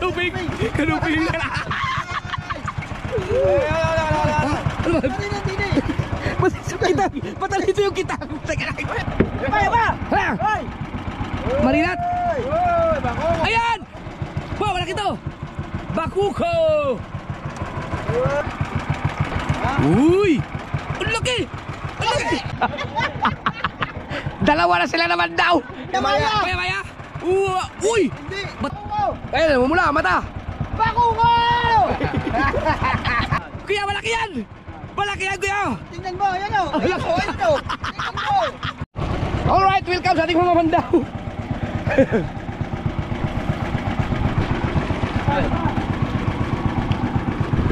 Kanuping! Kanuping! Ano ba? Kita! Patalito yung kita! Kaya ba? Ha? Marinat! Ayan! Wow, malaki to! Bakuko! Uy! Ang laki! Ang laki! Dalawa na sila naman daw! Kaya maya! Uy! Ayun, mumula, mata! Bakuko! Kuya, malaki yan! Malaki yan, kuya! Tingnan mo, yan o! Tingnan mo! Tingnan mo! Alright, welcome sa ating mga mandaw!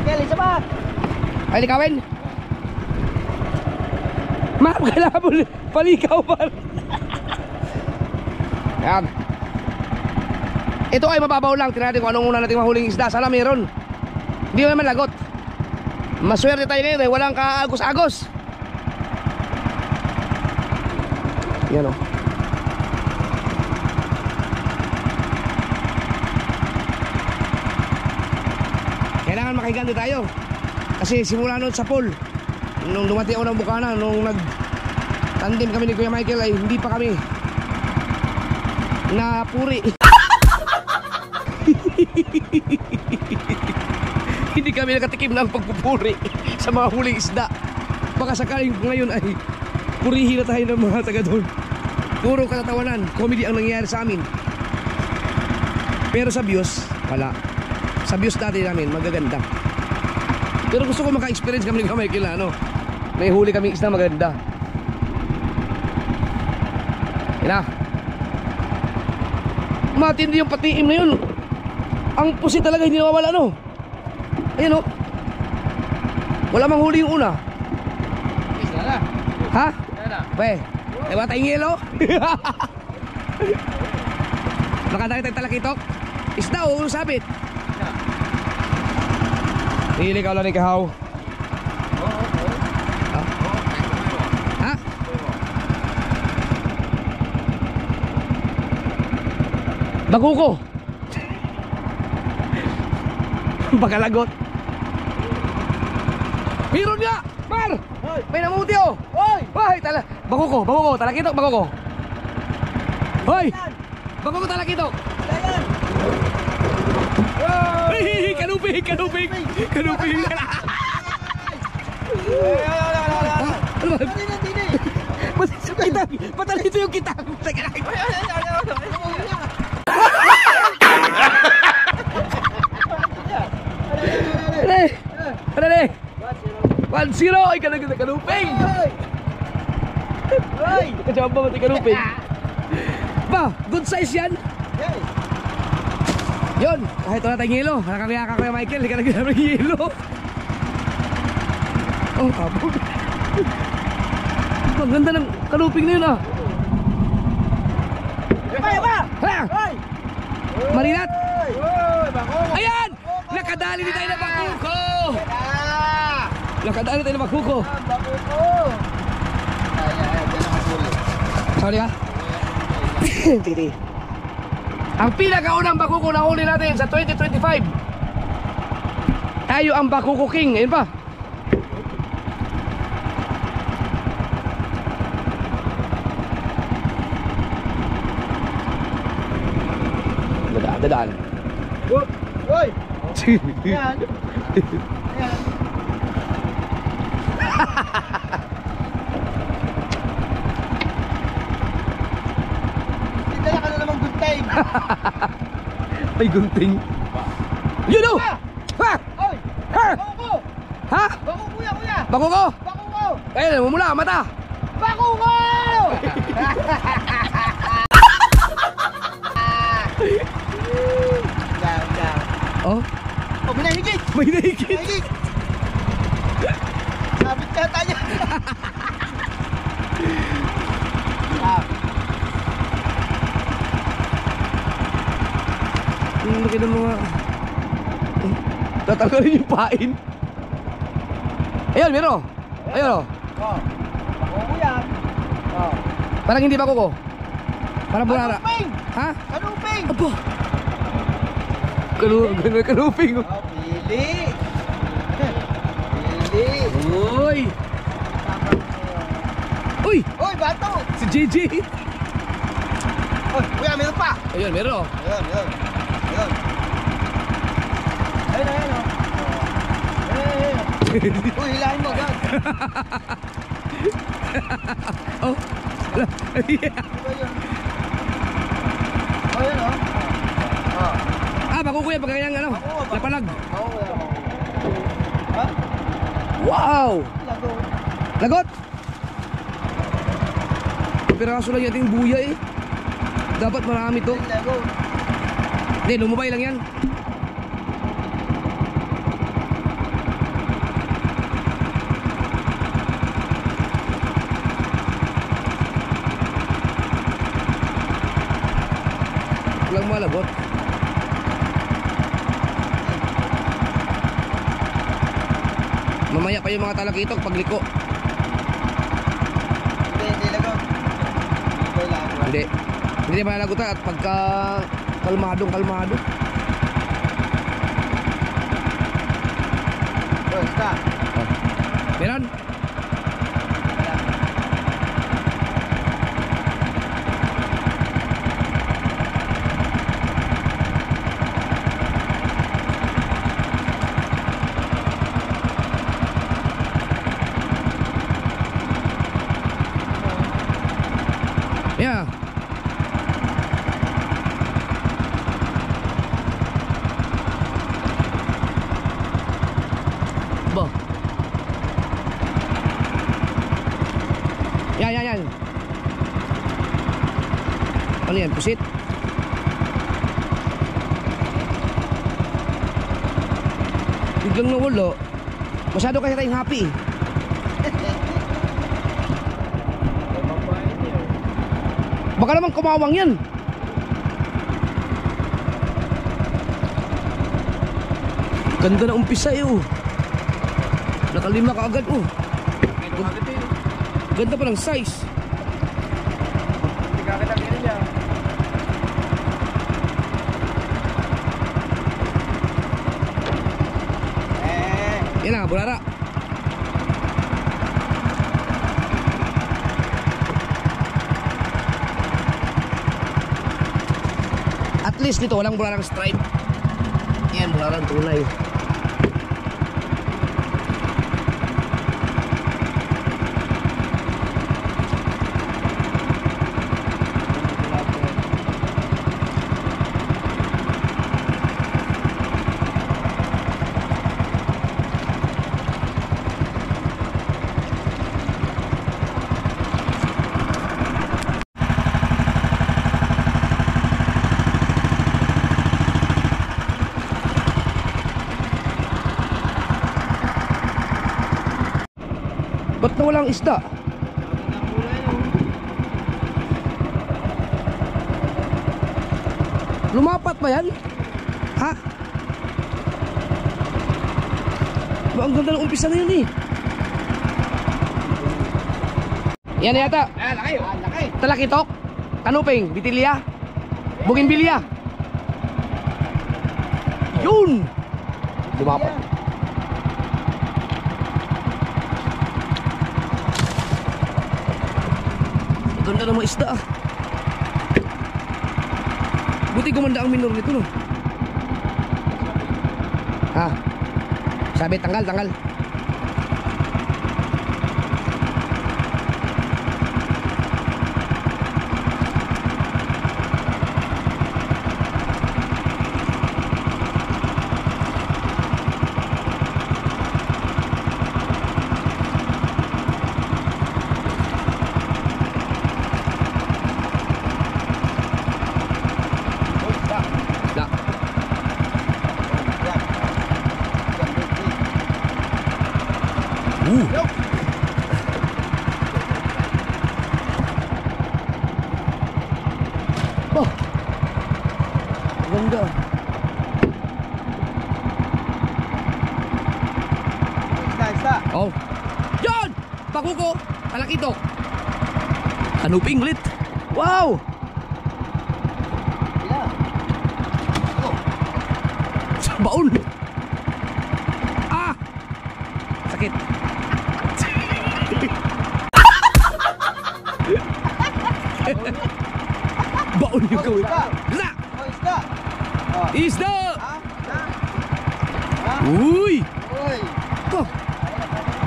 Kelly, isa pa! Ay, likawin! Map ka na, palikaw pa! Yan. Ito ay mababaw lang. Tingnan natin kung anong una natin mahuling isda. Sana meron. Hindi naman lagot. Maswerte tayo ngayon eh. Walang kaagos-agos. Yan o. Kailangan makigando tayo. Kasi simula noon sa pool, nung dumati ako ng Bukana, nung nag-tandem kami ni Kuya Michael, ay hindi pa kami napuri. Hindi kami nakatikim ng pagpupuri sa mga huling isda. Baka sakaling ngayon ay purihin na tayo ng mga taga doon. Puro katatawanan, comedy ang nangyayari sa amin. Pero sa views, wala. Sa views dati namin, magaganda. Pero gusto ko maka-experience kami ng Michael na may huli kaming isda maganda. Yan na. Matindi yung patiim na yun. Ang pusi talaga hindi nawawala Ayan o. Wala mang huli yung una. Ha? Pe, diba tayong yelo? Nakadakit tayong talakitok. Isda o, sabit. Hili ka ulan ni Kahaw. Ha? Bakuko. Bagalagot. Meron niya! Mar! May namuti o! Hoy! Bakuko, talakitok, bakuko. Hoy! Bakuko, talakitok. Hey, kanuping! Ano ba? Kita! Patalito yung kita! Ano na 1-0! Ay, kanuping! Nakachamba ba ito kanuping? Ba, good size yan! Yun, kahit wala tayong yelo. Nakakaya Kuya Michael, hindi ka nagkakaya ng yelo. Oh, kabog. Ang ganda ng kanuping na yun Ha? Marinat! Ayan! Nakadali din tayo na bakuko! Nakadali tayo na bakuko! Sorry ha? Titi. Ang pinakaunang bakuko na huli natin sa 2025. Tayo ang Bakuko King. Ayun pa. Dadaan. Hoy! Ayan. Ayan. Dala ka na namang guntay. May gunting. Yun o! Ha! Hoy! Ha! Bakuko! Ha? Bakuko kuya! Bakuko! Bakuko! Ayun, mumula, mata! Bakuko! Oh? Oh, may nahigit! May nahigit! Sabit ka tayo! Ang laki ng mga... Tatanggalin yung pain. Ayun, meron. Ayun o. Oh, bakuko yan. Oh. Parang hindi Bakuko. Parang burara. Kanuping! Ha? Kanuping! Aba! Kanuping. Oh, pili. Pili. Uy! Uy! Uy, bato. Si JJ! Uy, kuya, meron pa. Ayun, meron. Ayun. Ayun. Ayun, ayun. Ayun. Uy, hilahin mo agad. Oh! Yeah. Diba yun? Oh, yun, oh. Oh. Ah, bako kuya, pagkakayang ano? Napalag. Oo, ha? Wow! Lago. Lagot! Piraso lang yung ating buya eh. Dapat marami to. Lago. Hindi, lumubay lang yan. Walang malagot. Mamaya pa yung mga talakitok pagliko. Hindi lago. Hindi lago. Hindi. Hindi malalagot at pagka kalmado. Uy, stop. Oh. Meron? Yeah. Bo. Yan. Ano yan? Pusit? Biglang nawala. Masyado kasi tayong happy. Baka naman kumawang yan. Ganda na umpisa eh oh. Nakalima ka agad oh. Ganda pa ng size. Hindi ka kita niya. Yan na, bulara. At least dito walang bularang stripe. Yan, bularang tunay. Ba't na walang isda? Lumapat ba yan? Ha? Ba, ang ganda ng umpisa na yun eh. Yan na yata. Laki. Laki. Talakitok, kanuping, bitilya, bugimbilya. Yun! Lumapat. Ganda ng mga isda ah. Buti gumanda ang minor nito no. Ha? Sabi tanggal. Da. Oh. Ganda. Isda. Oh. Yan! Pakuko, talakitok. Kanuping ulit. Wow! Ila. Baon. Ah! Sakit. Baon yung gawin. Isda! Oh, isda. Oh. Isda! Ha? Ha? Uy! Uy. Oh,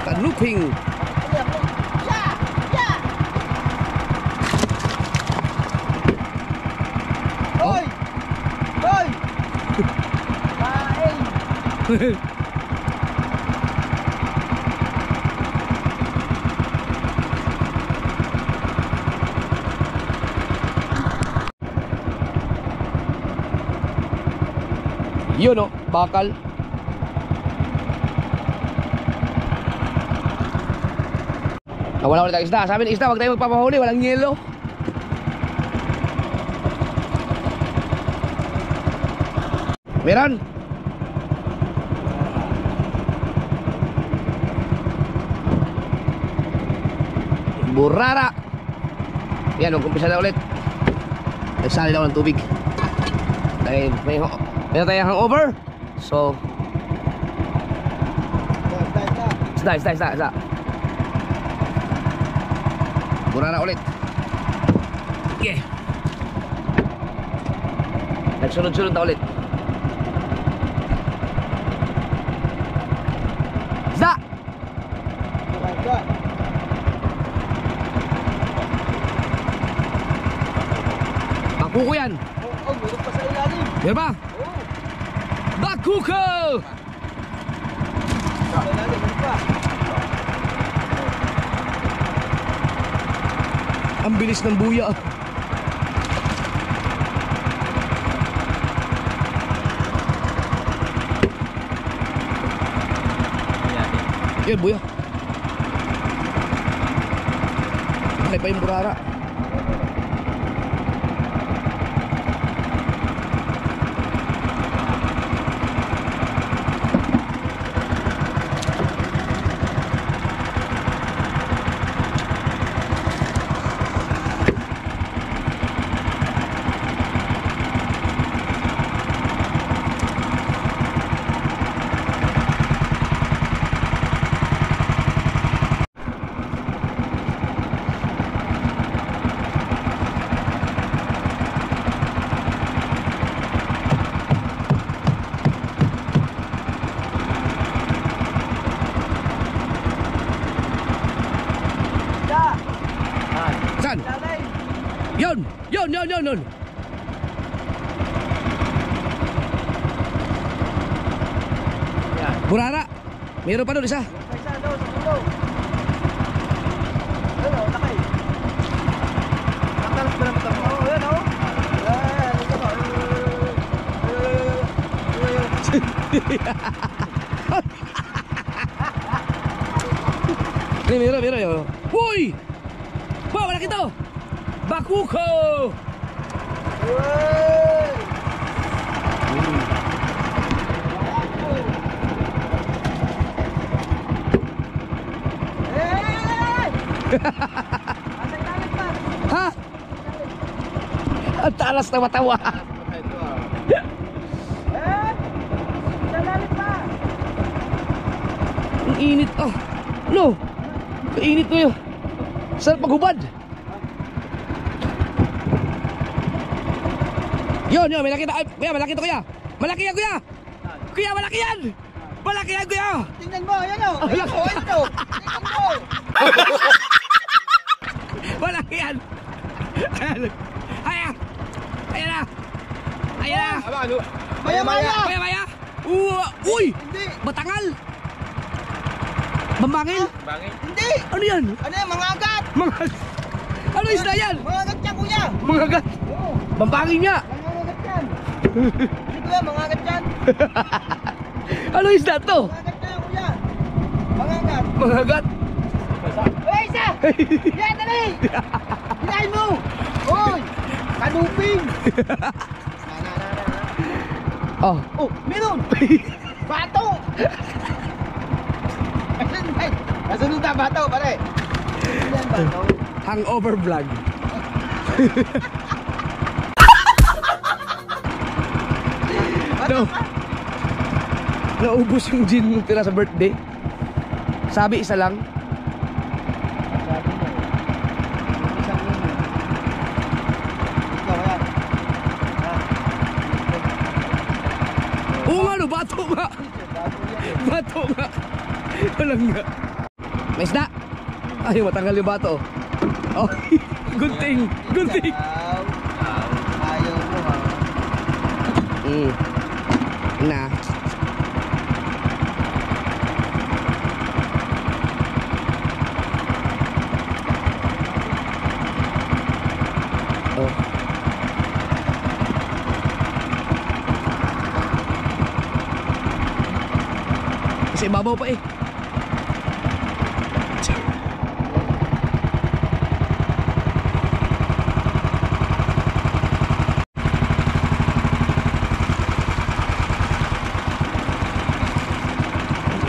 kanuping. Ya! Ya! Hoy! Hoy! Kain! Yun o, bakal. Nawala ulit ang isda. Sabi ng isda, wag tayo magpapahuli, walang yelo. Meron. Burara. Yan, mag-umpisa na ulit. Nagsali na ako ng tubig. Dahil may tayong hangover. So, isda. Burara ulit. Yeah. Nagsunod-sunod na ulit. Isda! Bakuko yan. Oh, meron pa sa ilalim. Meron ba? Oh. Bakuko! Sa ilalim, meron pa. Ang bilis ng buya. Yan, buya. Malay pa yung burara. Saan? Yun! Burara! Meron pa doon isa. Isa daw sa pulo. Ayun o, lakay. Nakalas ba naman ito? Oo, ayun o. Ayan, ito ba? Meron yun. Uy! Wow, malaki to! Bakuko! Uy! Hey! Asa ilalim pa? Ha? Ang talas na matawa. Eh? Asa ilalim pa? Ang init. Oh. No! Kainit ko yun. Sarap maghubad. Yun, may nakita. Ay, kuya, malaki to kuya. Malaki yan kuya. Kuya, malaki yan. Malaki yan kuya. Tingnan mo, ayan o. Ayan o, ayan o. Tingnan mo. Malaki yan. Ayan. Ayan na. Ayan na. Maya-maya. Maya. Uy. Hindi. Batangal. Bambangil. Hindi. Ano yan? Ano yan, mga agat. Ano isda yan? Mga agat yan, kuya. Mga gat. Oo, Bambangil niya. mga agat yan. Hindi kuya, mga agat yan. Ano isda to? Mga agat yan, kuya. Mga agat. Mga gat. Uy, isa! Yan, dali! Hinahin mo! Uy! Kanuping! Oh. Oh, meron! Bato! Nasunod na bato, pare! Yan, bato. Hangover vlog. Bato No. pa? Naubos yung gin nung tira sa birthday. Sabi isa lang. Sabi mo. Isang ulo. Ikaw yan. Oo nga no, bato nga. Bato nga. Walang nga. May isda. Ay, matanggal yung bato. Oh, gunting. Gunting. Ayaw mo ha. Na. Oh. Kasi ibabaw pa eh.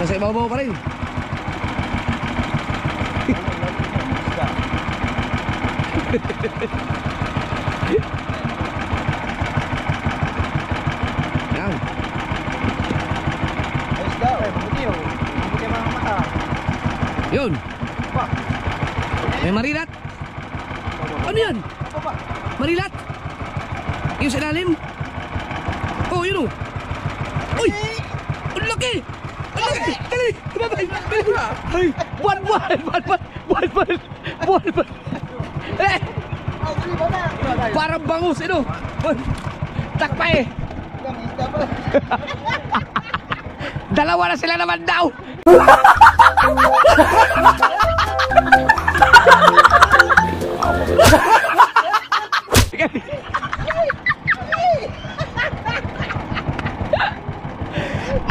Nasa ibabaw pa rin. Yan. Ayos daw. Mabuti oh. Mabuti mga mata. Yun. May marilat. Ano yan? Marilat. Yung sa ilalim. Oh, yun oh. Uy! Ang laki! Ang laki! Dali! Tumabay! Dali! Ay! Buwan! Eh! Parang bangus, ano? Takpa eh! Dalawa na sila naman daw!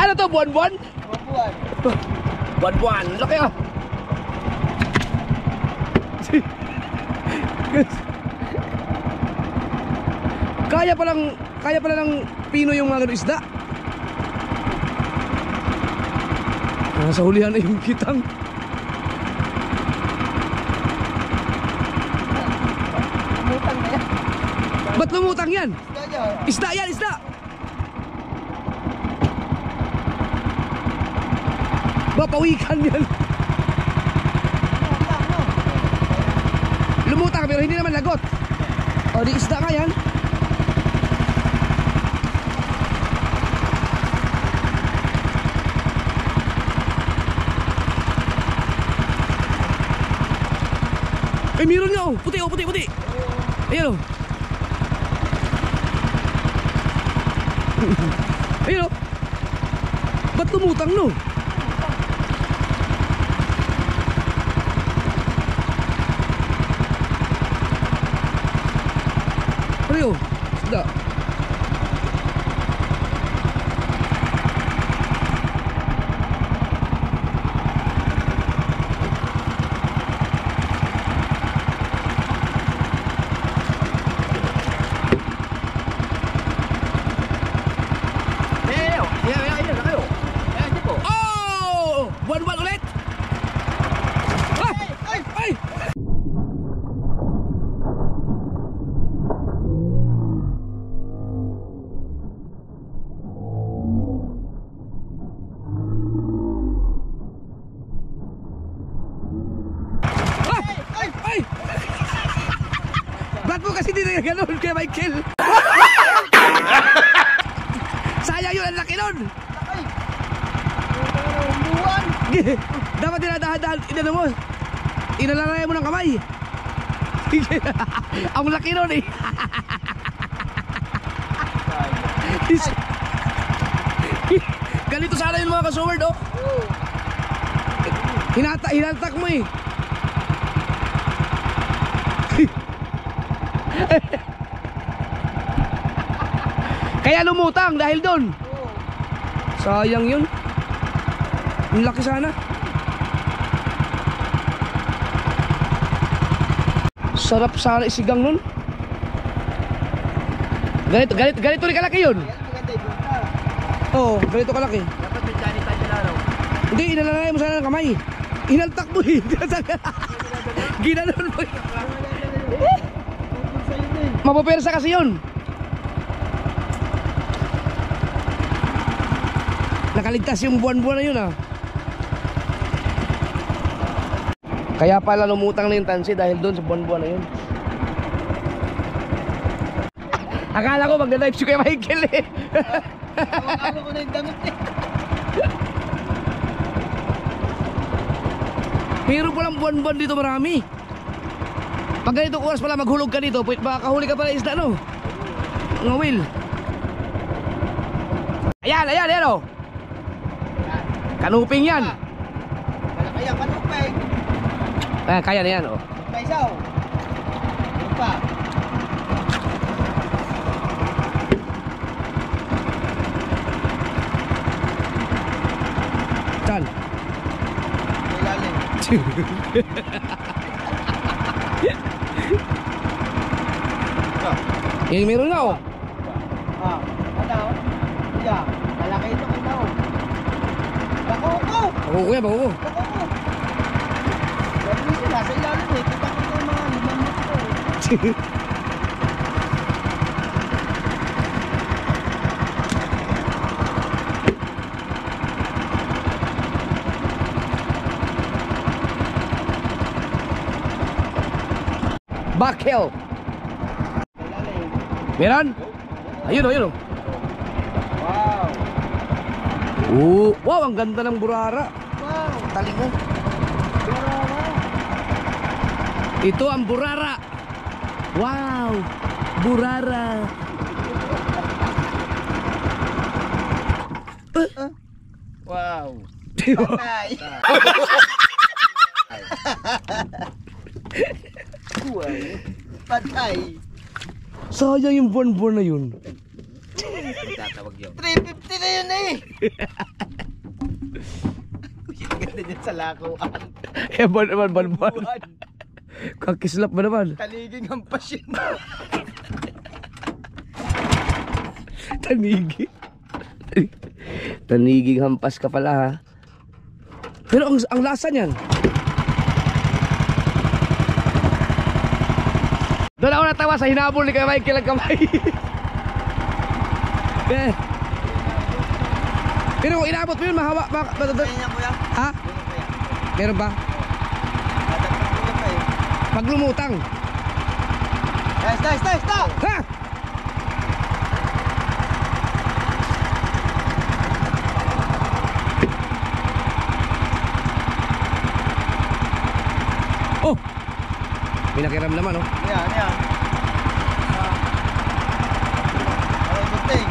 Ano to? Buwan-buwan? Buwan-buwan. Laki ah! Kaya pala ng Pino yung mga isda. Nasa hulihan na yung kitang. Lumutang na yan. Ba't lumutang yan? Isda Isda yan. yan, isda! Ba, pawikan yan. Lumutang pero hindi naman lagot. O, di isda nga yan. Ay, meron nga oh. Puti oh, puti. Ayan oh. Ayan oh. Ba't lumutang no? Ano yun? Isda. Oh! Buwan-buwan ulit! Ay! Ay! Ba't mo kasi di na gano'n kay Michael? Sayang yun, ang laki nun! Dapat dinadahan-dahan, inano mo, inalalagay mo ng kamay. Ang laki nun eh. Ganito sana yung mga kasumerd oh. Hinatak mo eh. Kaya lumutang dahil doon. Sayang yun. Ang laki sana. Sarap sana isigang nun. Ganito rin kalaki yun. Oo, ganito kalaki. Dapat may sanitizer na araw. Hindi, inalalagay mo sana ng kamay. Inaltak mo eh. Ginanon mo eh. Mapapersa kasi yun. Nakaligtas yung buwan-buwan na yun ah. Kaya pala lumutang na yung tansi dahil doon sa buwan-buwan na yun. Akala ko magda-dive si Kuya Michael eh. Ako ko na yung damit eh. Meron palang buwan-buwan dito marami. Pag ganitong oras pala maghulog ka dito, makahuli ka pala isda no? Mga Will. Ayan, ayan, ayan oh. Kanuping yan. Malaki yan, kanupay. Kaya na yan oh. Paisaw. Ano pa? Saan? Ilalim. Yung meron nga oh. Ah, ano? Yeah, malaki ito kita oh. Bakoko! Bako kuya, bako ko. Bakoko! Sabi sila sa ilalim eh. Kita ko yung mga limang metro eh. Backhill. Ilalim. Meron? Ayun oh, ayun oh. Wow! Wow, ang ganda ng burara. Wow! Talingan. Burara! Ito ang burara. Wow, burara. Wow! Patay! Wow! Patay! Sayang yung buwan-buwan na yun. Tatawag yun. 350 na yun eh! Ganda dyan sa lakuan. Eh, buwan-buwan. Kakislap ba naman? Taliging ang pasyon. Tanigi. Taniging hampas ka pala ha. Pero ang lasa niyan. Doon ako natawa sa hinabol ni Kuya Michael ang kamay. Eh. Pero kung inabot mo yun, mahawa. Kaya niya kuya? Ha? Meron ba? Tatagpag pa eh. Pag lumutang. Nice! Ha? Oh! May nakiram naman oh. Yan. Ay, good thing.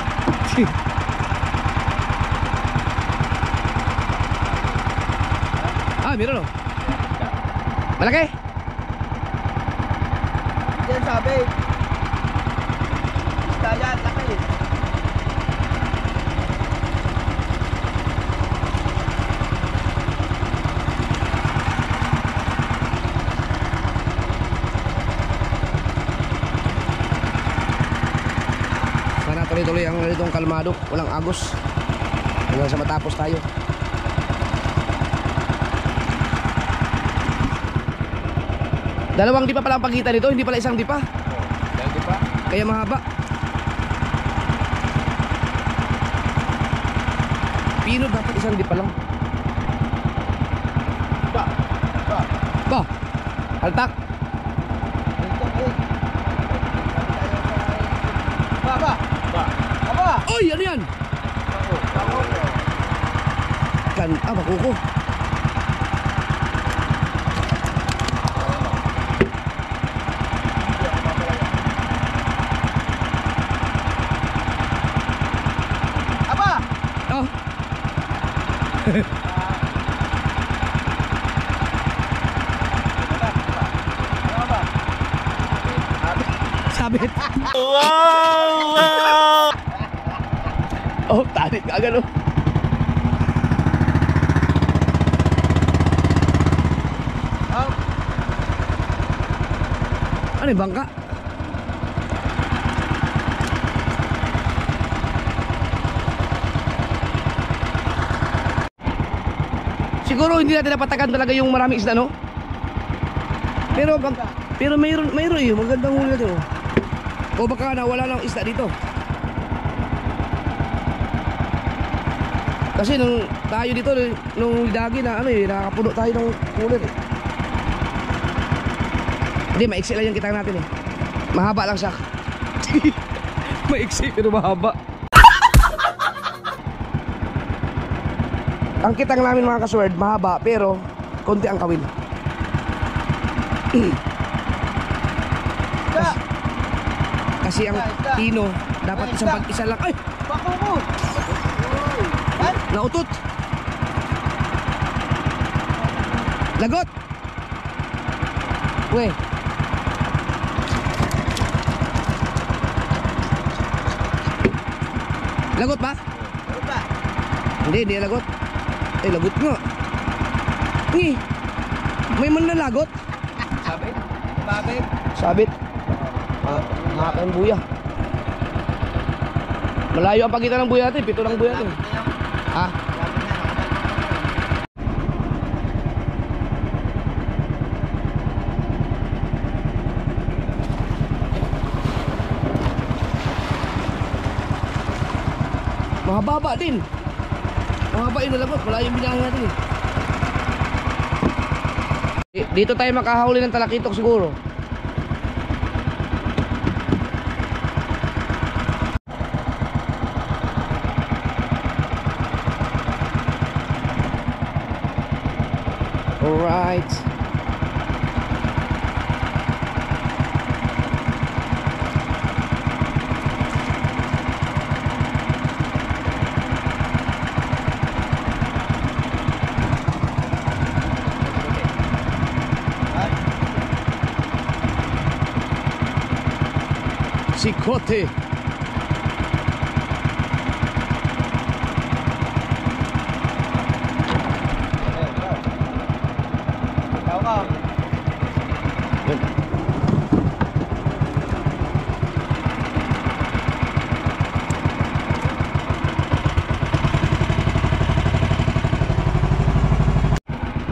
Meron oh. Malaki? Diyan sabi. Kaya laki. Sana tuloy-tuloy ang ganitong kalmado. Walang agos. Hanggang sa matapos tayo. Dalawang dipa pala ang pagitan nito, hindi pala isang dipa. Dahil pa? Kaya mahaba. Pino dapat isang dipa lang. Ba. Ba, haltak. Ba. Aba. Oy, ano yan? Bakuko. Aba. Oh. Ano ba? Sabit. Wow! Oh, tarik agad oh. Ano yung bangka? Siguro hindi natin napatakan talaga yung maraming isda, no? Pero mayroon yun, magandang huli natin, oh. O baka nawala lang isda dito. Kasi nung tayo dito, nung dagi na ano eh, nakakapuno tayo ng cooler eh. Hindi, maiksi lang yung kitang natin eh. Mahaba lang siya. Maiksi pero mahaba. Ang kitang namin mga kasword, mahaba pero konti ang kawil. Kasi ang pino dapat isang pag-isa lang. Ay! Bako mo! Nautot! Lagot! Uwe! Lagot ba? Hindi, hindi lagot. Eh, lagot nga. Ngi! May man na lagot. Sabit? Babit? Sabit. Mahaba ang buya. Malayo ang pagitan ng buya natin. 7 lang buya natin. Ha? Mahaba din. Mahaba yung nalagot. Malayo yung binahan natin eh. Dito tayo makahuli ng talakitok siguro. Alright. Sikote.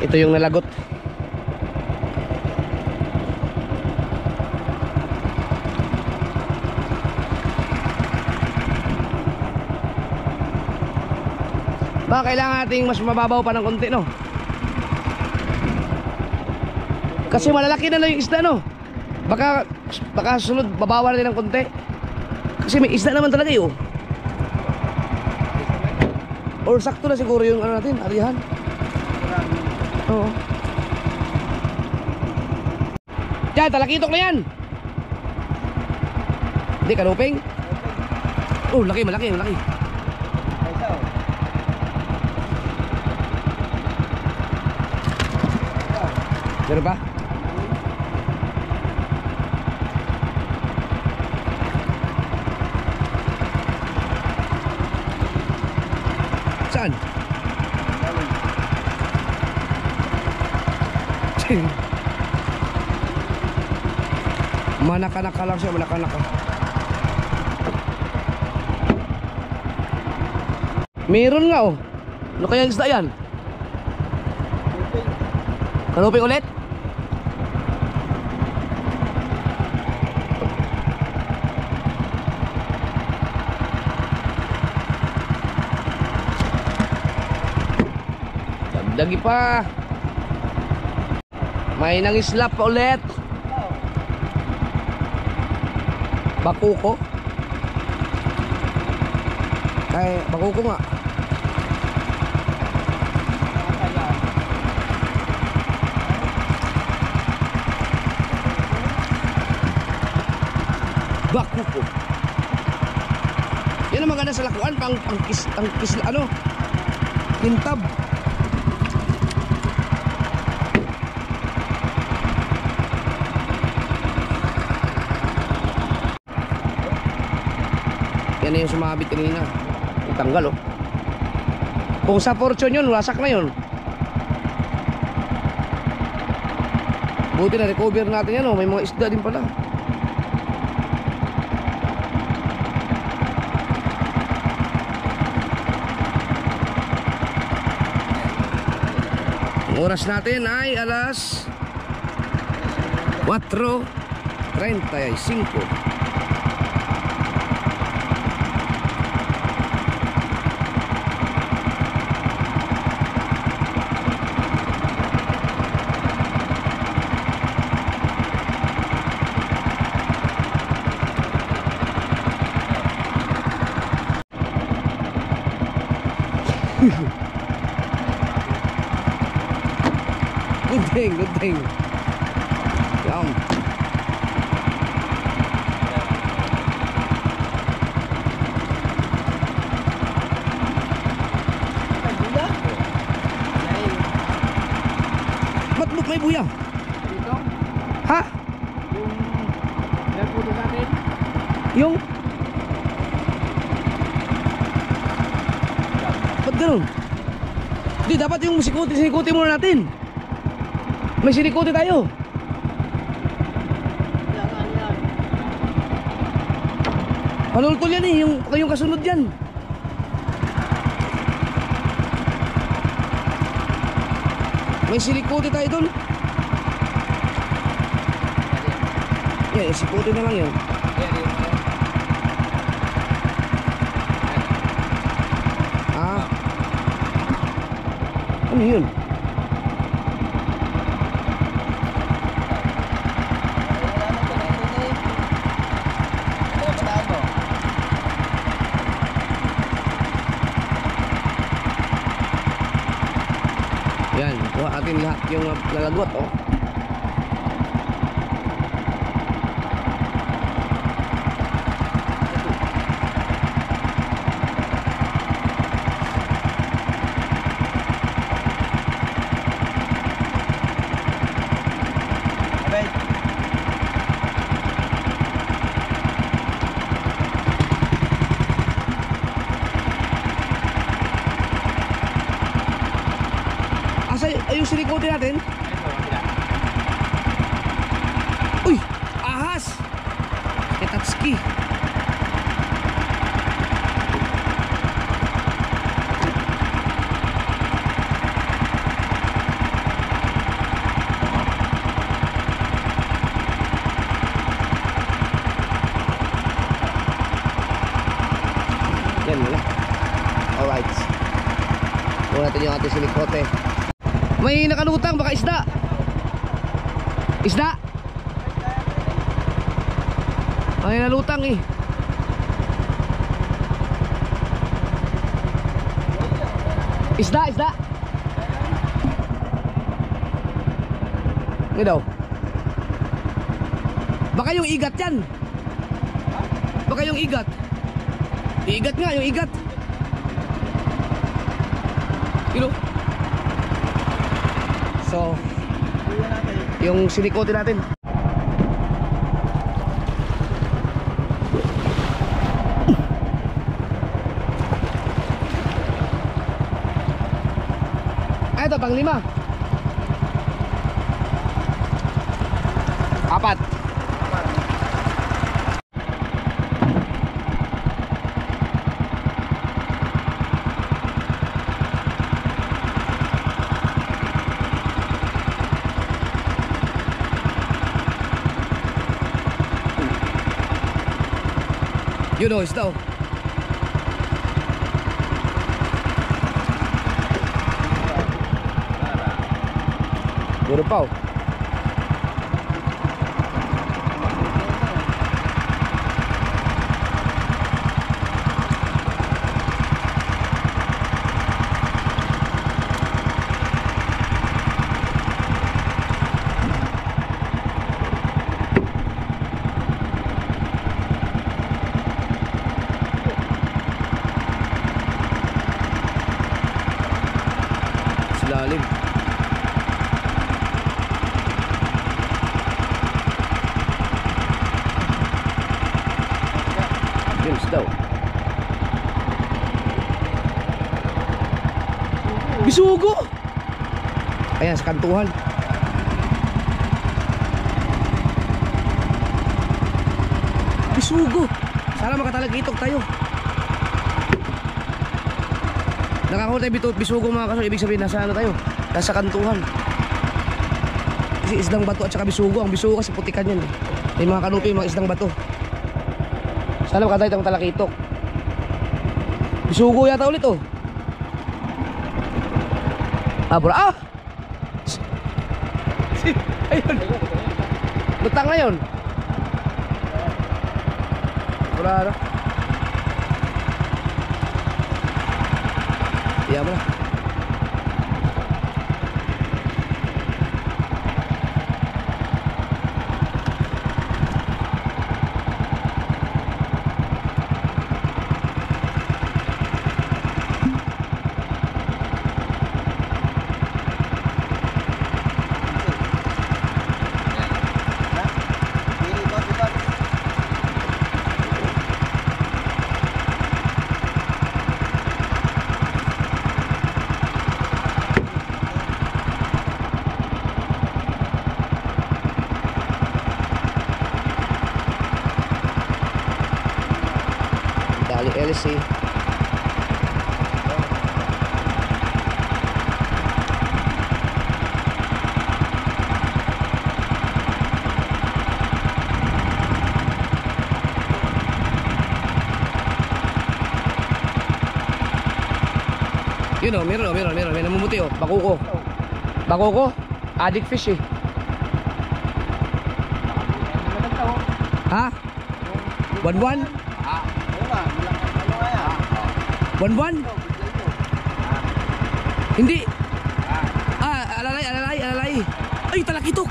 Ito yung nalagot. Baka kailangan nating mas mababaw pa ng konti, no? Kasi malalaki na lang yung isda, no? Baka sunod babawa natin ng konti. Kasi may isda naman talaga yun. Or sakto na siguro yung ano natin, arihan. Oo. Diyan, talakitok na yan. Hindi, kanuping. Oh, laki, malaki, malaki. Meron ba? Saan? Manaka-naka lang siya, manaka-naka. Meron nga oh. Ano kaya ang isda yan? Kanuping ulit? Dagdagi pa. May nangislap pa ulit. Bakuko. Ay, bakuko nga. Bakuko. Yan ang maganda sa lakuan, pang ano, kintab. Yan na yung sumabit kanina. Itanggal oh. Kung sa fortune yun, wasak na yun. Buti na recover natin yan oh. May mga isda din pala. Ang oras natin ay alas 4:35. thing, good thing. Yan. Ba't may buya? Dito, Ha? yung nagputo sa atin. Yung? Ba't ganun? Di, dapat yung sinikuti muna natin. May sinikuti tayo. Yan. Panultol yan eh, yung kasunod yan. May sinikuti tayo dun. Yan, sikuti na lang yan. Ah. Ano yun? Yan, kuha atin lahat yung lalagot, oh. Asa yung sinikote natin? Uy! Ahas! Ketatski. Yan wala. Alright. Kuha natin yung ating sinikote. May nakalutang, baka isda. Isda? May nalutang eh. Isda. Hindi daw. Baka yung igat yan. Baka yung igat. Igat nga, yung igat. You know? So, yung sinikote natin. Ito, pang 5. 4. You know, it's daw. Puro pa. Lalim. Games daw. Bisugo. Ayan sa kantuhan. Bisugo. Sana makatalagitok tayo. Nakakuha tayo bisugo mga kaso. Ibig sabihin nasa ano tayo? Nasa kantuhan. Kasi isdang bato at saka bisugo. Ang bisugo kasi putikan yan. Yung mga kanupi, mga isdang bato. Sana makatay tayong talakitok. Bisugo yata ulit oh. Bro. Ah! Ayun. Lutang na yun. Wala na. Iya mo na. LC. Yun o, meron, may namumuti o, bakuko. Bakuko, addict fish eh. Ha? Buwan-buwan? Buwan-buwan? Hindi. Alalay. Ay, talakitok.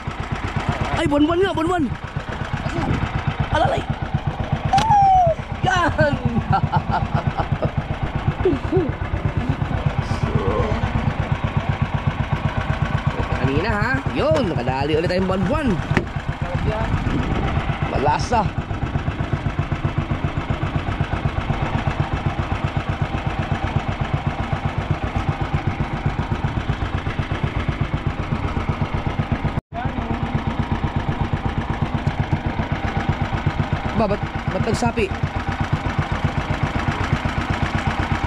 Ay, buwan-buwan nga, buwan-buwan. Alalay. Yan. Kanina ha. Yun, nakadali ulit tayong buwan-buwan. Malasa. Ba't nagsapi?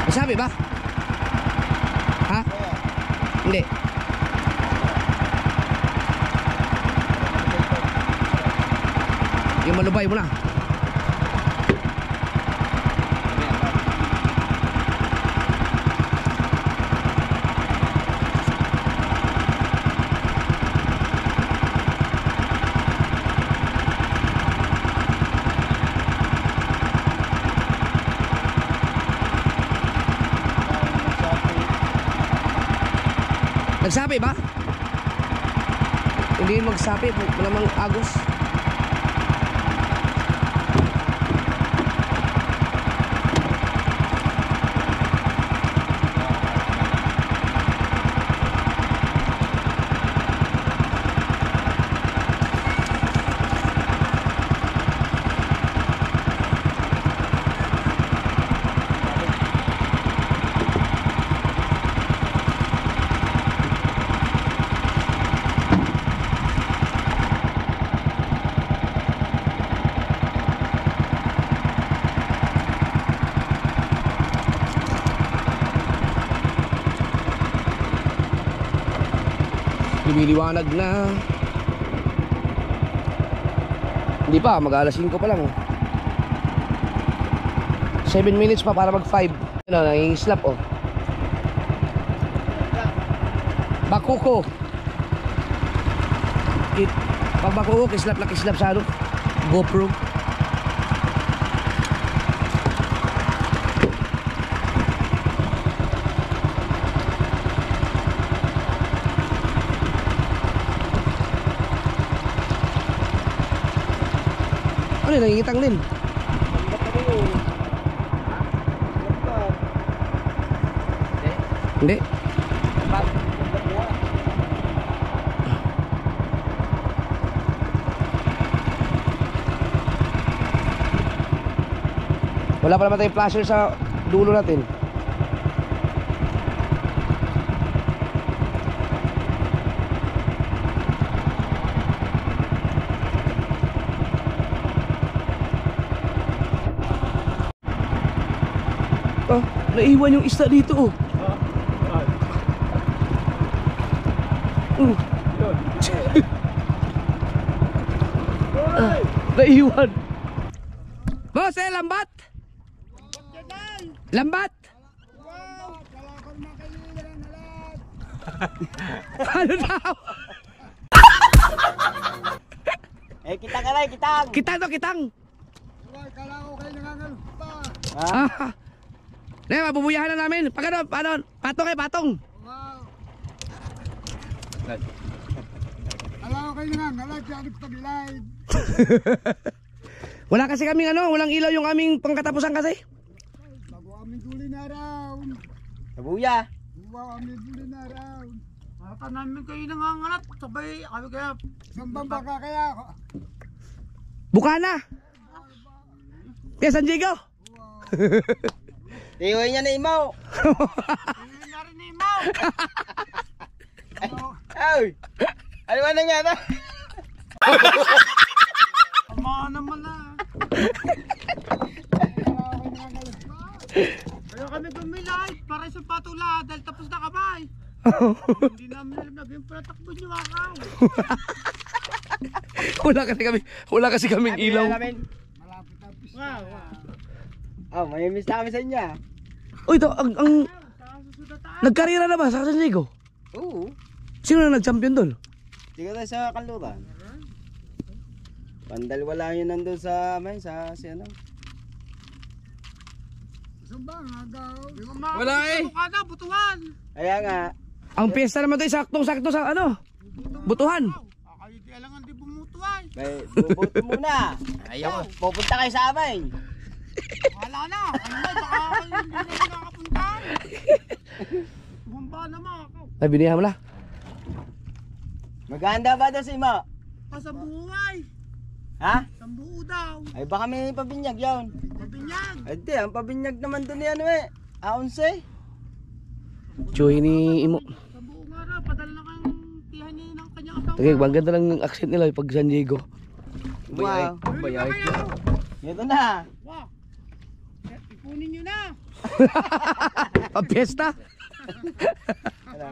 Nagsapi ba? Ha? Hindi. Yung malubay mo na. Nagsapi ba? Hindi magsapi, malamang agos. Lumiliwanag na. Hindi pa, mag-alas 5 pa lang. 7 minutes pa para mag 5. Ano, nangingislap oh. Bakuko. Pag bakuko, kislap na kislap sa ano? GoPro. Ano yun, nangingitang din. Hindi. Wala pa naman tayong flasher sa dulo natin. Naiwan yung isda dito oh. Naiwan. Boss, lambat. Lambat. Ano daw? Kitang aray, kitang. Kitang to, kitang. Kala ko kayo nangangalp pa. Mabubuyahan na namin. Pag ano, patong eh, patong. Kala ko kayo nangangalp, yakit pag-live. Wala kasi kaming walang ilaw yung aming pangkatapusan kasi. Bago aming duli na araw. Sabuya. Bago aming duli na araw. Mata namin kayo nangangalat. Sabay, kami kaya. Sambang baka kaya. Bukana. Kaya San Diego. Tiyoy niya na imaw. Tiyoy na rin na imaw. Ay, ano ba nangyari? Tama naman na. Kala ko kayo nangangalp pa. Hindi namin alam na yung palatakbo niyo akaw. Wala kasi kaming ilaw. Malapit ang pista. Oh, may miss na kami sa inyo. Uy, ito, ang Sa susunod na nagkarira na ba sa San Diego? Oo. Sino na nag-champion doon? Sige tayo sa kanluran. Pandalwa lang yun nandun sa, si ano. Sumba nga daw. Wala eh. Bukada, butuan. Kaya nga, Ang piyesta naman tayo saktong-sakto sa ano? Butuhan. Kayo di alangan di bumutuan. may bubuto muna. Ayaw. Pupunta kayo sa amin. Wala na. Ano na, baka hindi na nakakapuntahan. Bumba naman ako. Ay, binihan mo na. Maganda ba daw si Mo? Pasabuhay. Ha? Sambuo daw. Ay baka may pabinyag yun. Mabinyag. Ay di, ang pabinyag naman doon ni ano eh. Aonse. Chuy ni Imo. Sambuo nga na. Padala na kang tihan niya ng kanyang asawa. Tagay, ang ganda lang ng accent nila pag San Diego. Wow. Bili na kayo. Ito na. Wow. Ipunin nyo na. Ang piyesta? Ano?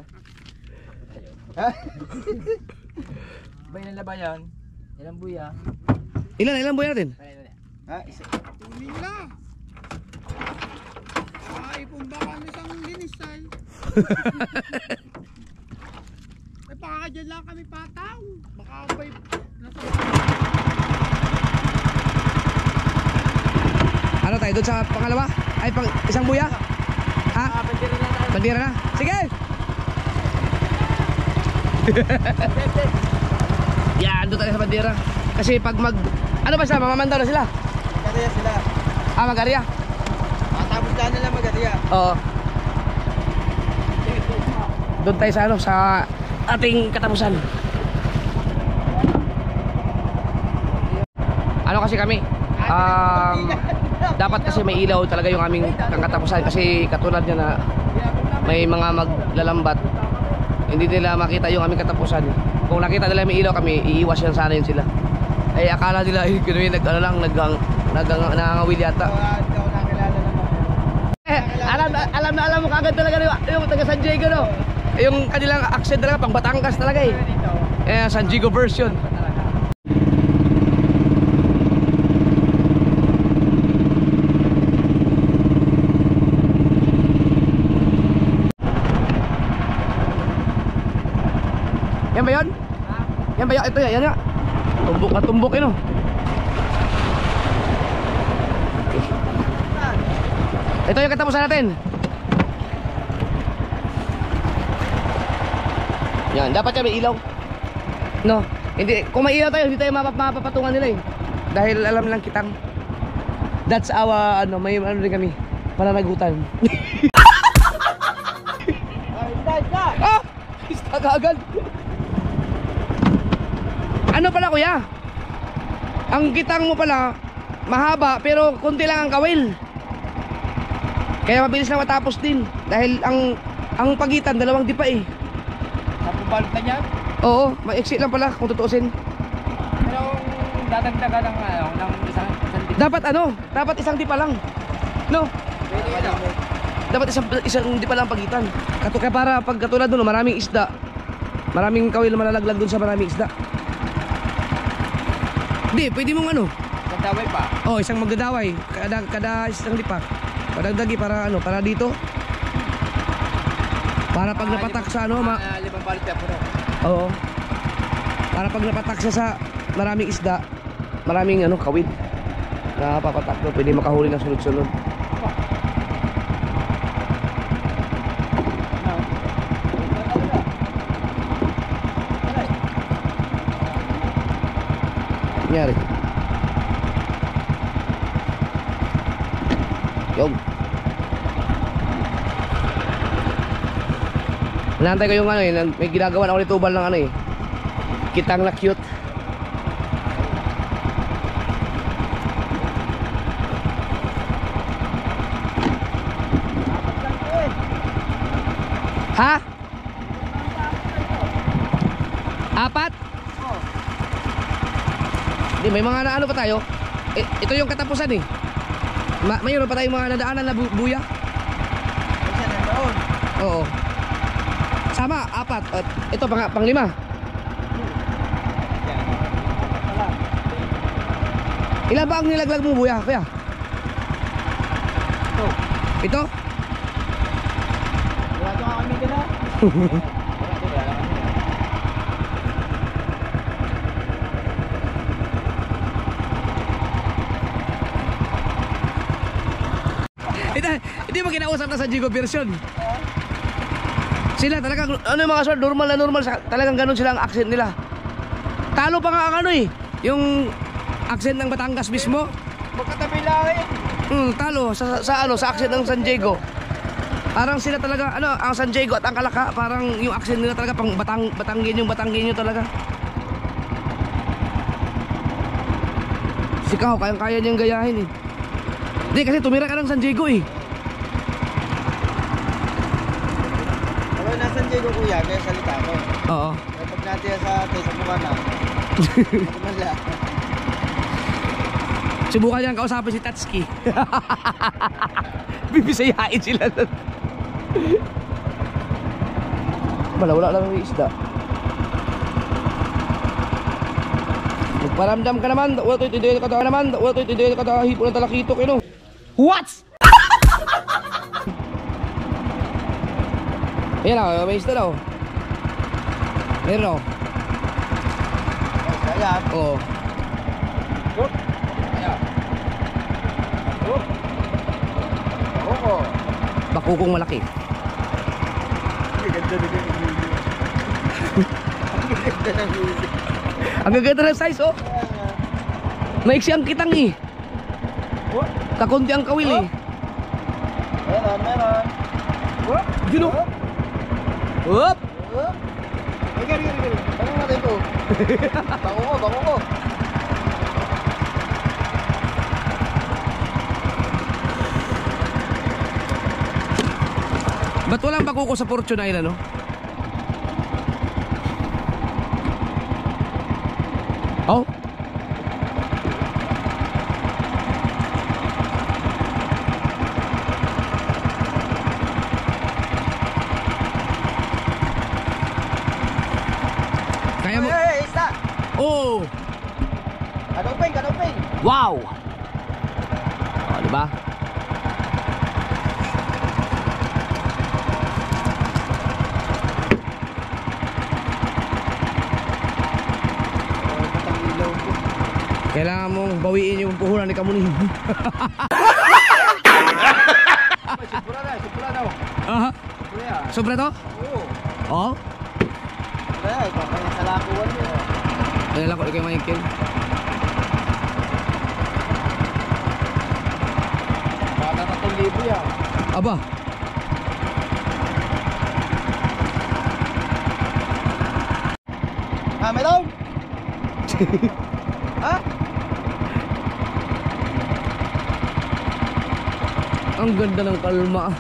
Bay na ba yan? Ilang buya? Ilan buhay natin? Ha? Isa. Ipunin nyo na. Ipumba ka ng isang linis ay. Ay baka dyan lang kami pataw. Baka ba'y nasa Ano tayo doon sa pangalawa? Ay, isang buya? Ha? Bandera na. Sige! Yan, doon tayo sa bandera. Kasi pag ano ba sila? Mamamandaw na sila? Magariya sila. Magarya? Matapos ka nila magariya. Oo. Doon tayo sa sa ating katapusan. Ano kasi kami? Dapat kasi may ilaw talaga yung aming katapusan kasi katulad niya na may mga maglalambat, hindi nila makita yung aming katapusan. Kung nakita nila may ilaw kami, iiwas yan sana yun sila. Ay akala nila nangangawil yata. Hindi ako nakilala naman. Alam mo kagad talaga yung taga San Diego, no? Yung kanilang accent talaga pang Batangas talaga eh. San Diego version. Yan ba yun? Yan ba yun? Ito yan nga. Tumbok na tumbok yun, oh. Ito yung katapusan natin. Yan, dapat yan may ilaw. No, hindi, kung may ilaw tayo, hindi tayo mapapatungan nila eh. Dahil alam lang kitang that's our, may ano rin kami, pananagutan. Ah! Isda agad. Ano pala kuya? Ang kitang mo pala mahaba pero konti lang ang kawil. Kaya mabilis lang matapos din dahil ang pagitan dalawang dipa eh. Napubalot na niya? Oo, maiksi lang pala kung tutuusin. Pero dadagdagan ng isang Dapat isang dipa lang. No? Pwede na. Dapat isang dipa lang pagitan. Kaya para pag katulad doon maraming isda. Maraming kawil na malalaglag doon sa maraming isda. Hindi, pwede mong Kadaway pa. Oh, isang magdadaway kada isang dipa. Padagdagi para para dito. Para pag napatak sa Limang balot pa puro. Oo. Para pag napatak siya sa maraming isda, maraming kawid. Napapatak doon, pwede makahuli ng sunod-sunod. Nangyari. Yung. Nantay ko yung may ginagawa na ulit tubal ng kitang na cute. Ha? Apat? Di, may mga ano pa tayo. Ito yung katapusan eh. Mayroon pa tayong mga nadaanan na buya. Isa na doon. Oo. Tama, 4. At ito pang 5. Ilan ba ang nilaglag mo, buya? Kuya? Ito? Wala ka kami din ha. Hindi mo kinausap na sa Jigo version. Sila talagang, ano yung mga sir, normal na normal, talagang ganun sila ang accent nila. Talo pa nga ang ano eh, yung accent ng Batangas mismo. Magkatabi lang eh. Talo sa accent ng San Diego. Parang sila talaga, ano, ang San Diego at ang Kalaka, parang yung accent nila talaga pang Batanggenyo talaga. Sikaw, kaya niyang gayahin eh. Hindi kasi tumira ka ng San Diego eh. Ako nasa Diego kuya, kaya salita ko. Oo. Kapag natin sa mukha na. Wala. Subukan niyang kausapin si Tatsuki. Bibisayain sila nun. Wala lang yung isda. Magparamdam ka naman. Wala to'y tidil ka daw naman. Wala to'y tidil ka daw. Hipo ng talakitok yun. What? Ayan o, may isda daw. Meron o. Kaya. Oo. Oo. Bakukong malaki. Ganda na Ang gaganda ng size oh. Naiksi ang kitang eh. Kakunti ang kawil eh. Meron. Gino. Hop. Gari. Ano natin ito? Bango ko. Ba't walang bakuko sa Fortune Island no? Oh. Kaya mo. Hey, isa. Oh. Kanupin. Wow. Oh, di ba? Kailangan mong bawiin yung puhunan ni Kamuning. Sipura daw. Aha. Kuya. Sobra to? Oo. Oo. Kaya, ito kaya sa lakuan mo. Kaya lang ko kay Michael. Baka 3,000 yan. Aba. Meron? Ha? Ang ganda ng kalma.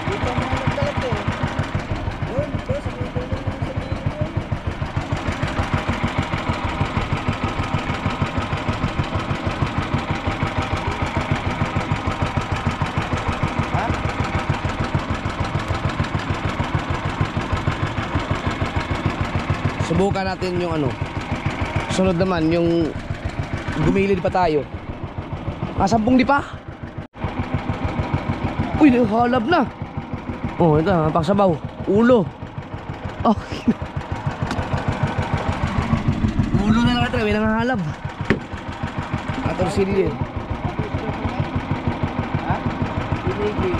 Dito mo nagdagat eh. Yun, ito sa dito yung ha? Subukan natin yung ano. Sunod naman yung gumilid pa tayo. 10 di pa. Uy, halab na. Oh, ito, pagsabaw. Ulo. Oh. Ulo na lang ito, may nangahalab. Atong silye. Ha? Binigi.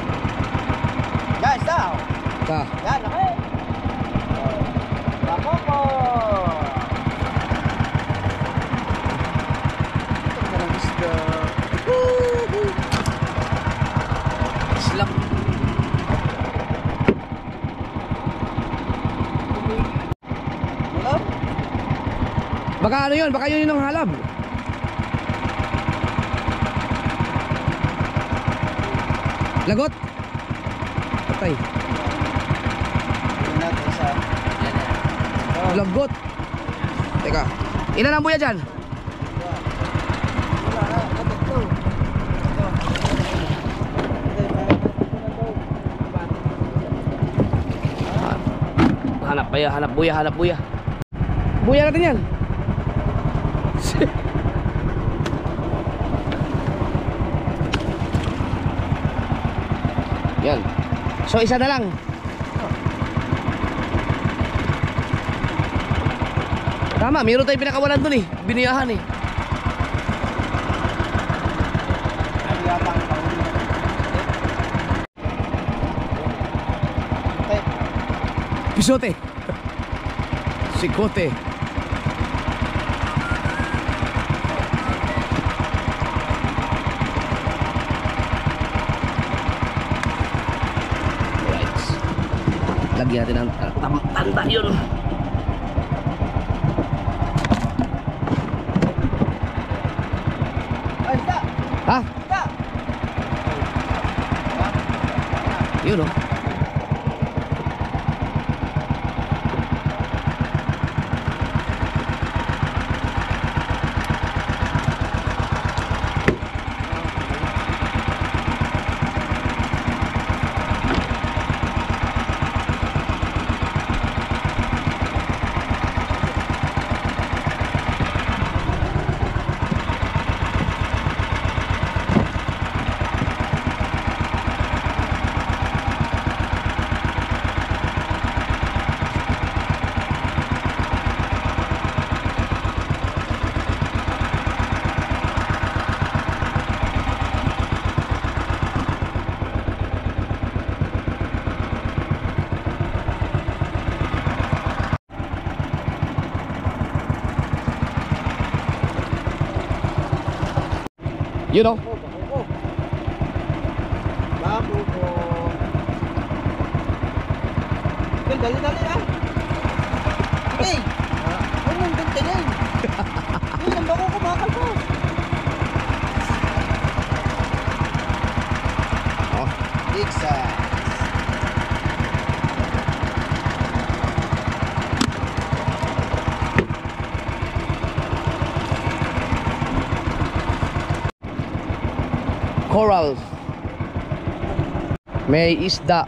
Guys, daw. Ta. Yan, okay. Bako po. Ito ka ng isda. Slap. Hello? Baka ano yun? Baka yun yung halab. Lagot. Patay. Tingnan natin isa. Lagot. Teka. Ilan ang buya dyan? Wala na, ito. kaya hanap buya, hanap buya. Buya natin yan. Yan. So isa na lang. Tama, meron tayong pinakawalan dun eh. Biniyahan eh. Ay, yata ang tawag. Ay, Pisote. Sikote. Alright. Lagyan natin ng tanda yun. ay, isda! Ha? Isda! Yun oh. You know? Bakuko. Bakuko. Hey, dali-dali ah. Hey! Huwag mong gantanin. Hey, ang bakuko makakalpas. Oh. Big size. Corals. May isda.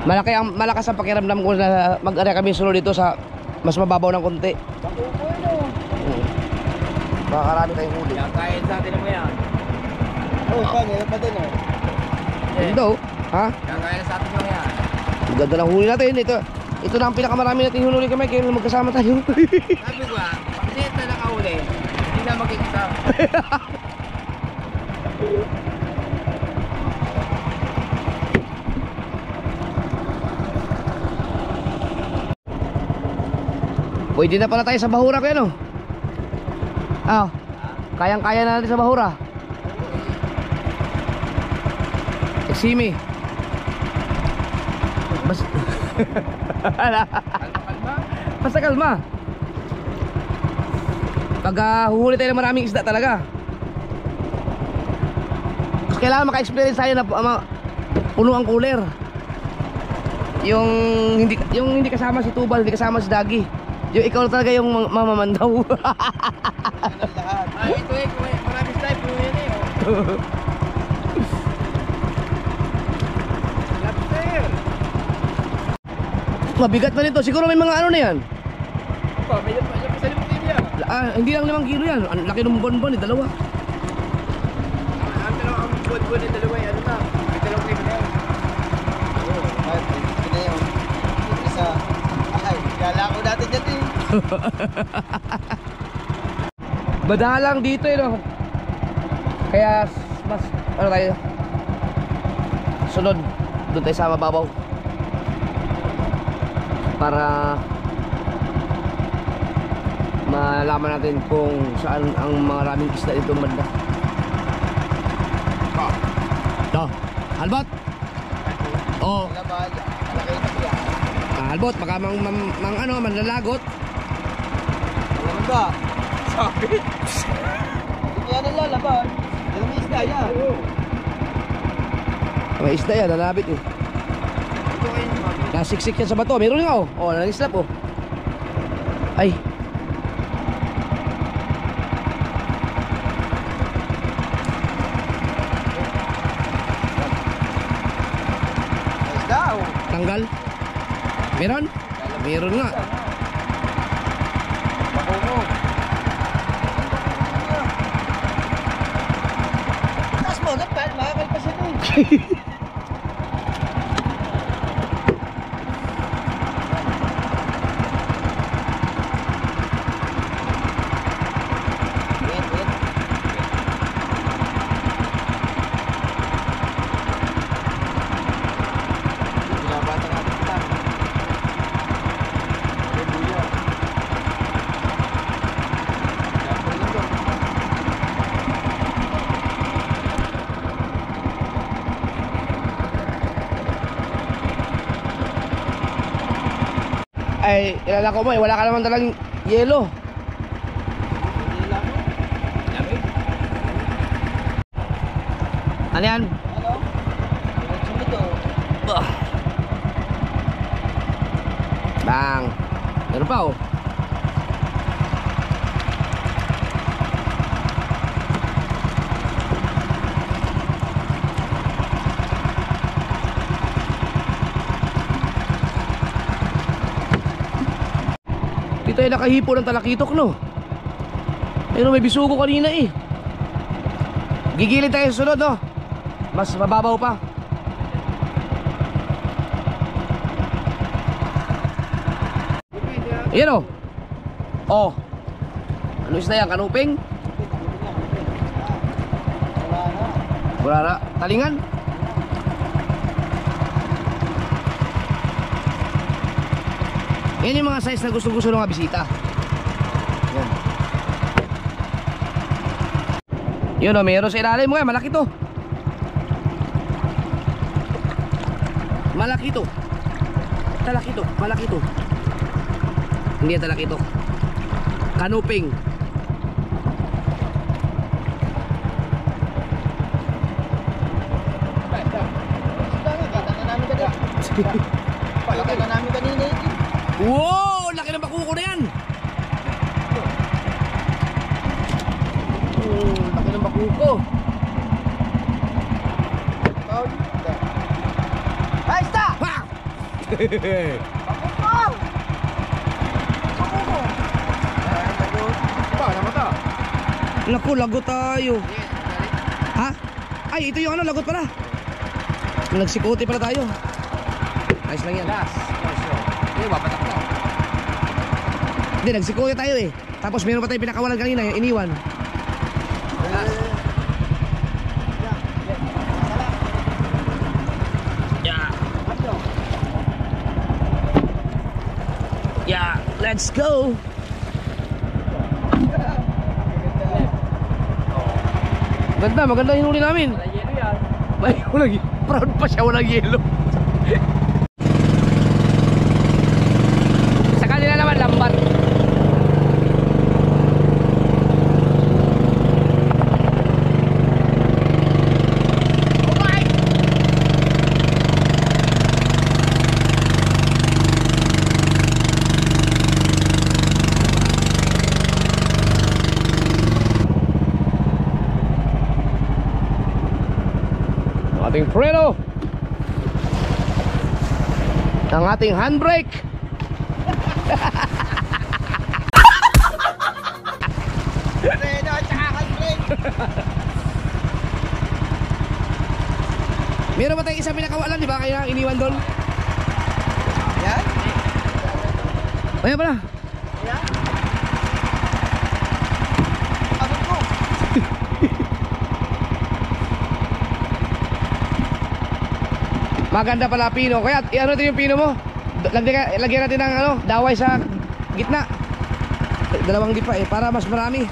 Malakas ang pakiramdam ko na mag-area kami sunod dito sa mas mababaw ng konti. Bakuko yun oh. Makakarami tayong huli. Kakain sa atin mo yan. Oh, meron pa din oh. Dito, ha? Kakain sa atin mo yan. Ang ganda ng huli natin. Ito na ang pinakamarami natin huli kami. Kaya magkasama tayo. Sabi ko ah, pag hindi na nakahuli, hindi na magkikita. Pwede na pala tayo sa Bahura kaya no? Ah, kayang-kaya na natin sa Bahura. Eksimi. Kalma-kalma. Basta kalma. Pag huhuli tayo ng maraming isda talaga. Mas kailangan maka-experience tayo na puno ang cooler. Yung hindi kasama si Tubal, hindi kasama si Dagi. Yung ikaw na talaga yung mamamandaw. Lahat. Ay, ito eh, maraming slide po yan eh. Oh. Lobster. Mabigat na nito. Siguro may mga ano na yan. Pa, may sa limutin niya. Hindi lang 5 kilo yan. Ang laki ng bonbon, dalawa. Ang dalawa ang buwan-buwan ng dalawa ano na. May dalawang libo na yan. Oo, kahit hindi na yun. Hindi sa... Ay, kala ko natin dyan eh. Madalang dito eh no. Kaya mas ano tayo, sunod doon tayo sa mababaw para malaman natin kung saan ang maraming isda dito banda. Albot. Oh, Laban, malaki na siya. Albot, baka manlalagot. Alam ba? Sabi. Hindi yan ang lalaban. Alam mo isda yan. May isda yan, nalabit eh. Ito kayo sabi. Nasiksik yan sa bato. Meron nga oh. Oh, nanislap oh. Ay. Isda oh. Tanggal. Meron? Meron nga. Bakungo. Taas mo, nagpal, makakalpas siya doon. Binabata natin kita. Ay, buya. Dapat yun doon. Ay, ilala ko mo wala ka naman talang yelo. Hindi lang. Ano yan? Ano? Diretso mo to. Bang. Meron pa oh. Dito ay nakahipo ng talakitok no. Pero may bisugo kanina eh. Gigilid tayo sa sunod no. Mas mababaw pa. Ayan o. Oh. Ano isda yan? Kanuping? Wala na. Wala na. Talingan? Yan yung mga size na gusto-gusto ng mga bisita. Yan. Yun o, mayroon sa ilalim mo yan. Malaki to. Malaki to. Talaki to. Malaki to. Hindi yan talaki to. Kanuping. Kita na namin kanina. Kita na namin kanina eh. Wow! Laki ng bakuko na yan! Laki ng bakuko. Ay, stop! Ha! Bakit? Pa, namata. Naku, lagot tayo. Ha? Ay, ito yung ano, lagot pala. Nagsikote pala tayo. Ayos lang yan. Last. Eh, wapatak na. Hindi, nagsikote tayo eh. Tapos meron pa tayong pinakawalan kanina, yung iniwan. Yeah. Yeah, let's go. Ganda, maganda yung huli namin. Wala yelo yan. May walang, proud pa siya, walang yelo. Sa kanila naman, lambat. Ating preno, ang ating handbrake. Preno at saka handbrake. Meron ba tayong isang pinakawalan, di ba? Kaya iniwan doon. Yan? Ayan pala. Yan? Ano ko? Maganda pala pino. Kaya ano natin yung pino mo? Lagyan natin ng ano, daway sa gitna. Dalawang gipa eh, para mas marami.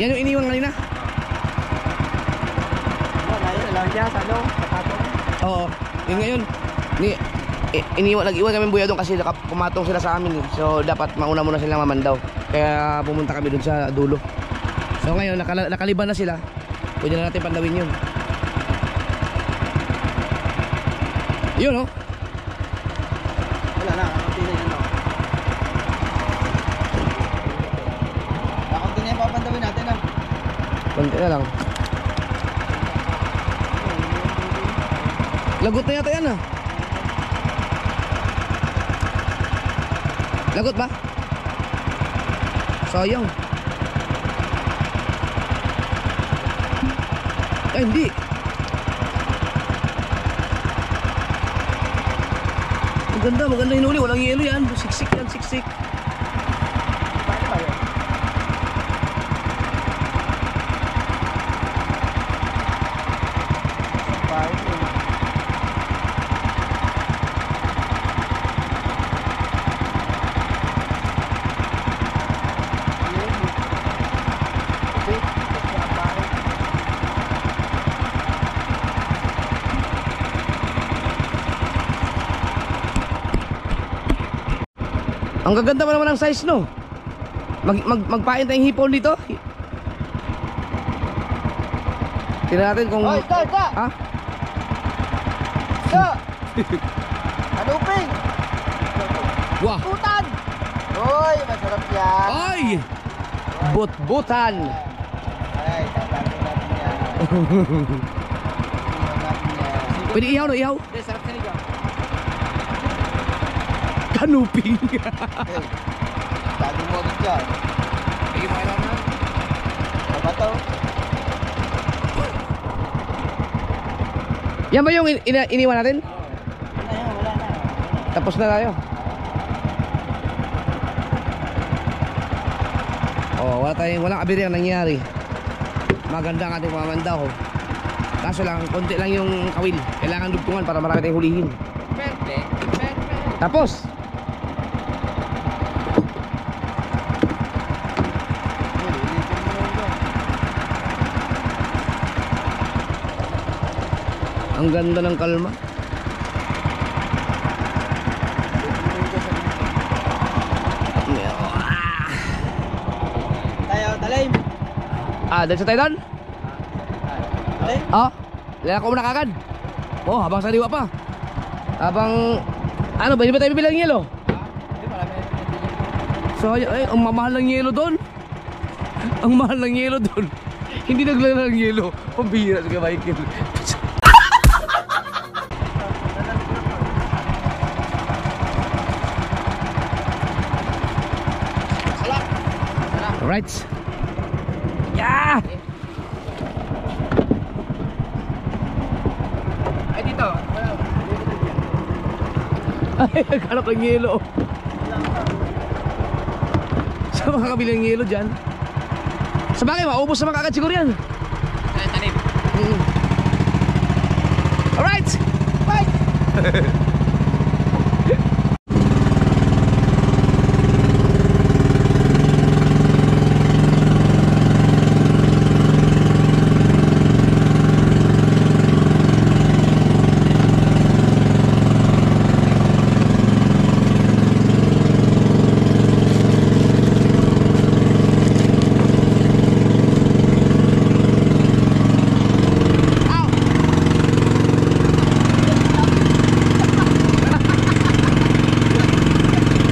Yan yung iniwan kanina. Lang dyan sa ano? Kapatong. Oo. Yung ngayon, nag-iwan kami buya doon kasi pumatong sila sa amin. So dapat mauna muna silang mamandaw. Kaya pumunta kami doon sa dulo. So ngayon, nakaliban na sila. Pwede na natin pandawin yun. Yun oh. Wala na, kakunti na yun. Kakunti na yung papandawin natin ah. Konti na lang. Lagot na yata yan ah. Lagot ba? Sayang. Ay, hindi. Maganda hinuli. Walang yelo yan. Siksik yan, siksik. Paano ba yun? Paano yun? Ang gaganda pa naman ng size, no? Magpain tayong hipon dito. Tingnan natin kung... Hoy, da! Ha? Da! Anuping! Wah! Putan! Hoy, masarap yan! Ay! But-butan! Ay, tatapin natin yan. Tatapin natin yan. Pwede ihaw, no? Ihaw? Hindi, sarap sinigang. Kanuping! Hey, bago mo agad dyan. Sige, makailan na. Ano ba to? Yan ba yung iniwan natin? Wala na, wala na. Tapos na tayo. Oh, walang abiri ang nangyari. Maganda ang ating mamandaw. Kaso lang, konti lang yung kawil. Kailangan dugtungan para marami tayong hulihin. Pwede. Tapos, ang ganda ng kalma. Tayo, talim! Dahil sa tayo doon? Talim? Lalako mo na kagad. Oh, habang sariwa pa. Habang, ano ba, hindi ba tayo bibilang yelo? Hindi, marami na pinili. So, ay, ang mamahal ng yelo doon. Ang mahal ng yelo doon. Hindi naglala ng yelo. Pambihira sa Michael. Alright. Yeah! Ay, dito. Ay, naghanap ng yelo. Sa mga kabilang yelo dyan. Sa bagay, maubos naman kagad siguro yan. Ay, tanim. Alright! Bye!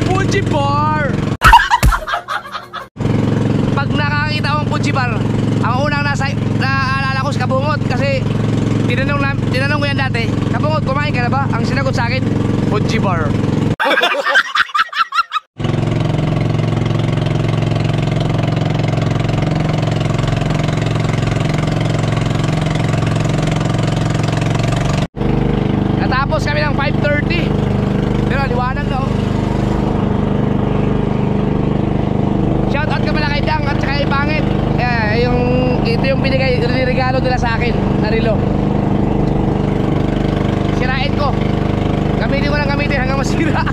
Fuji bar! Pag nakakita akong Fuji bar, ang unang naalala ko si Kabungot kasi tinanong ko yan dati, Kabungot, kumain ka na ba? Ang sinagot sa akin, Fuji bar. Natapos kami ng 5:30. Pero liwanag na oh. Shoutout ka pala kay Dang at saka kay Pangit. Ito yung regalo nila sa akin na relo. Sirain ko. Gamitin ko lang gamitin hanggang masira.